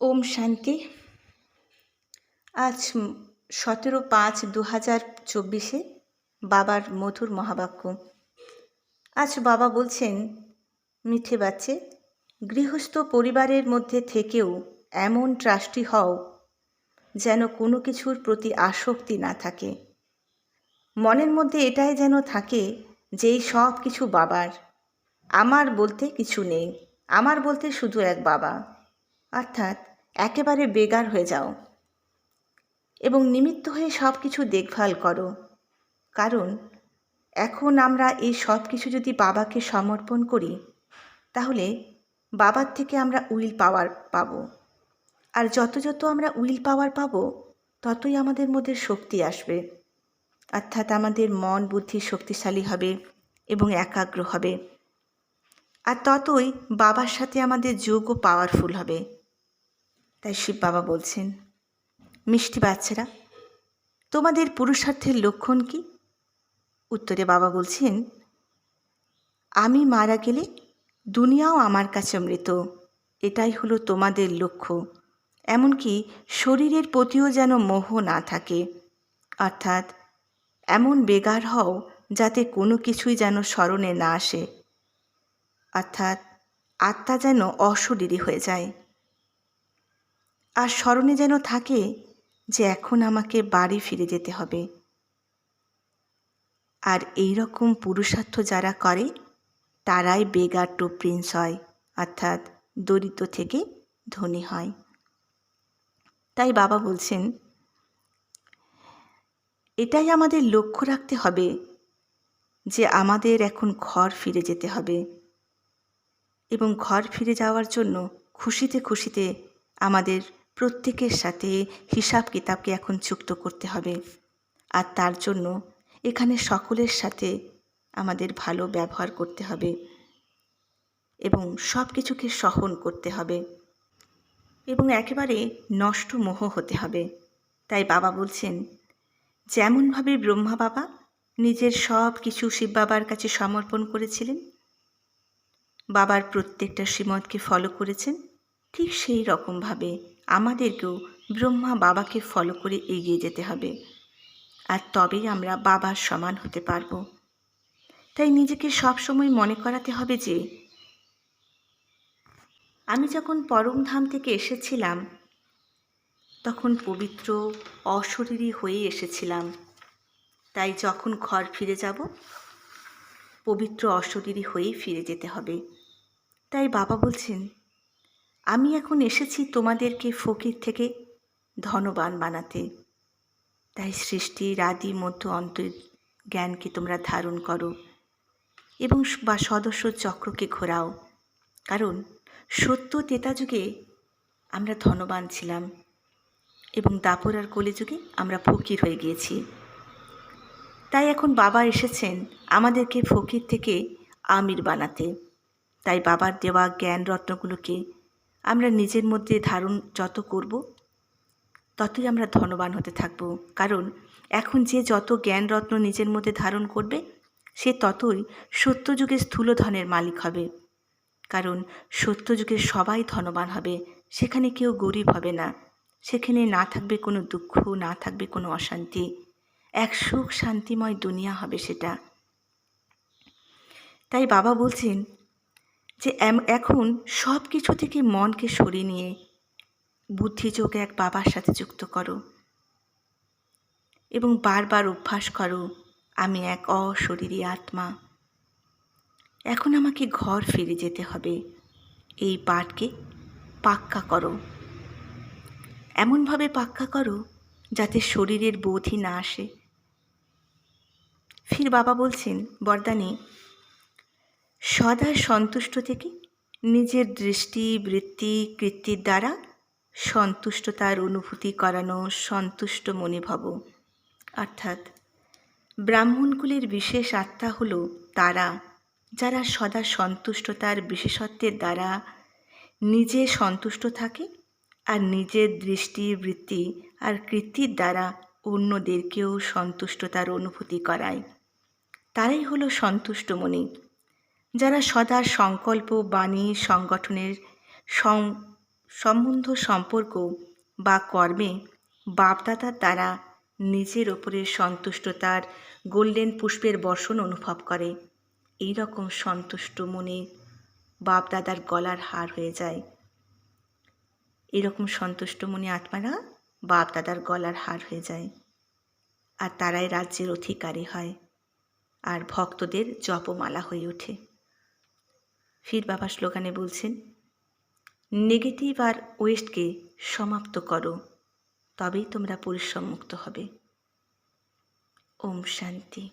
ওম শান্তি। আজ 17/5/2024 বাবার মধুর মহাবাক্য। আজ বাবা বলছেন, মিঠে বাচ্চে, গৃহস্থ পরিবারের মধ্যে থেকেও এমন ট্রাস্টি হও যেন কোনো কিছুর প্রতি আসক্তি না থাকে। মনের মধ্যে এটাই যেন থাকে যে এই সব কিছু বাবার, আমার বলতে কিছু নেই, আমার বলতে শুধু এক বাবা। অর্থাৎ একেবারে বেগার হয়ে যাও এবং নিমিত্ত হয়ে সব কিছু দেখভাল করো। কারণ এখন আমরা এই সব কিছু যদি বাবাকে সমর্পণ করি, তাহলে বাবার থেকে আমরা উইল পাওয়ার পাবো। আর যত যত আমরা উইল পাওয়ার পাবো, ততই আমাদের মধ্যে শক্তি আসবে। অর্থাৎ আমাদের মন বুদ্ধি শক্তিশালী হবে এবং একাগ্র হবে। আর ততই বাবার সাথে আমাদের যোগও পাওয়ারফুল হবে। তাই শিব বাবা বলছেন, মিষ্টি বাচ্চারা, তোমাদের পুরুষার্থের লক্ষণ কি? উত্তরে বাবা বলছেন, আমি মারা গেলে দুনিয়াও আমার কাছে মৃত, এটাই হলো তোমাদের লক্ষ্য। এমনকি শরীরের প্রতিও যেন মোহ না থাকে। অর্থাৎ এমন বেগার হও যাতে কোনো কিছুই যেন স্মরণে না আসে। অর্থাৎ আত্মা যেন অশরীরী হয়ে যায়। আর স্মরণে যেন থাকে যে এখন আমাকে বাড়ি ফিরে যেতে হবে। আর এই রকম পুরুষার্থ যারা করে তারাই বেগার টু প্রিন্স হয়, অর্থাৎ দরিদ্র থেকে ধনী হয়। তাই বাবা বলছেন, এটাই আমাদের লক্ষ্য রাখতে হবে যে আমাদের এখন ঘর ফিরে যেতে হবে এবং ঘর ফিরে যাওয়ার জন্য খুশিতে খুশিতে আমাদের প্রত্যেকের সাথে হিসাব কিতাবকে এখন যুক্ত করতে হবে। আর তার জন্য এখানে সকলের সাথে আমাদের ভালো ব্যবহার করতে হবে এবং সব কিছুকে সহন করতে হবে এবং একেবারে নষ্ট মোহ হতে হবে। তাই বাবা বলছেন, যেমনভাবে ব্রহ্মা বাবা নিজের সব কিছু শিব বাবার কাছে সমর্পণ করেছিলেন, বাবার প্রত্যেকটা শ্রীমতকে ফলো করেছেন, ঠিক সেই রকমভাবে আমাদেরকেও ব্রহ্মা বাবাকে ফলো করে এগিয়ে যেতে হবে। আর তবেই আমরা বাবার সমান হতে পারব। তাই নিজেকে সবসময় মনে করাতে হবে যে আমি যখন পরমধাম থেকে এসেছিলাম তখন পবিত্র অশরীরী হয়ে এসেছিলাম। তাই যখন ঘর ফিরে যাব পবিত্র অশরীরী হয়েই ফিরে যেতে হবে। তাই বাবা বলছেন, আমি এখন এসেছি তোমাদেরকে ফকির থেকে ধনবান বানাতে। তাই সৃষ্টির আদি মধ্য অন্ত জ্ঞানকে তোমরা ধারণ করো এবং বা সদস্য চক্রকে ঘোরাও। কারণ সত্য ত্রেতা যুগে আমরা ধনবান ছিলাম এবং দাপর আর কলিযুগে আমরা ফকির হয়ে গিয়েছি। তাই এখন বাবা এসেছেন আমাদেরকে ফকির থেকে আমির বানাতে। তাই বাবার দেওয়া জ্ঞান রত্নগুলোকে আমরা নিজের মধ্যে ধারণ যত করব, ততই আমরা ধনবান হতে থাকব। কারণ এখন যে যত জ্ঞান রত্ন নিজের মধ্যে ধারণ করবে, সে ততই সত্যযুগের স্থূল ধনের মালিক হবে। কারণ সত্যযুগের সবাই ধনবান হবে, সেখানে কেউ গরিব হবে না। সেখানে না থাকবে কোনো দুঃখ, না থাকবে কোনো অশান্তি, এক সুখ শান্তিময় দুনিয়া হবে সেটা। তাই বাবা বলছেন যে এখন সব কিছু থেকে মনকে সরিয়ে নিয়ে বুদ্ধিযোগ এক বাবার সাথে যুক্ত করো এবং বারবার অভ্যাস করো, আমি এক অশরীরী আত্মা। এখন আমাকে ঘর ফিরে যেতে হবে। এই পাঠকে পাক্কা করো, এমনভাবে পাক্কা করো যাতে শরীরের বোধই না আসে। ফির বাবা বলছেন বরদানে, সদা সন্তুষ্ট থেকে নিজের দৃষ্টি বৃত্তি কৃত্তির দ্বারা সন্তুষ্টতার অনুভূতি করানো সন্তুষ্ট মনে ভব। অর্থাৎ ব্রাহ্মণকুলের বিশেষ আত্মা হল তারা যারা সদা সন্তুষ্টতার বিশেষত্বের দ্বারা নিজে সন্তুষ্ট থাকে আর নিজের দৃষ্টি বৃত্তি আর কৃত্তির দ্বারা অন্যদেরকেও সন্তুষ্টতার অনুভূতি করায়। তারাই হলো সন্তুষ্ট মনি, যারা সদা সংকল্প বাণী সংগঠনের সম্বন্ধ সম্পর্ক বা কর্মে বাপদাদার দ্বারা নিজের ওপরে সন্তুষ্টতার গোল্ডেন পুষ্পের বর্ষণ অনুভব করে। এই রকম সন্তুষ্ট মনে বাপদাদার গলার হার হয়ে যায়। এরকম সন্তুষ্ট মনে আত্মারা বাপদাদার গলার হার হয়ে যায়, আর তারাই রাজ্যের অধিকারী হয়, আর ভক্তদের জপমালা হয়ে ওঠে। ফির বাবা স্লোগানে বলছেন, নেগেটিভ আর ওয়েস্টকে সমাপ্ত করো, তবেই তোমরা পরিশ্রম মুক্ত হবে। ওম শান্তি।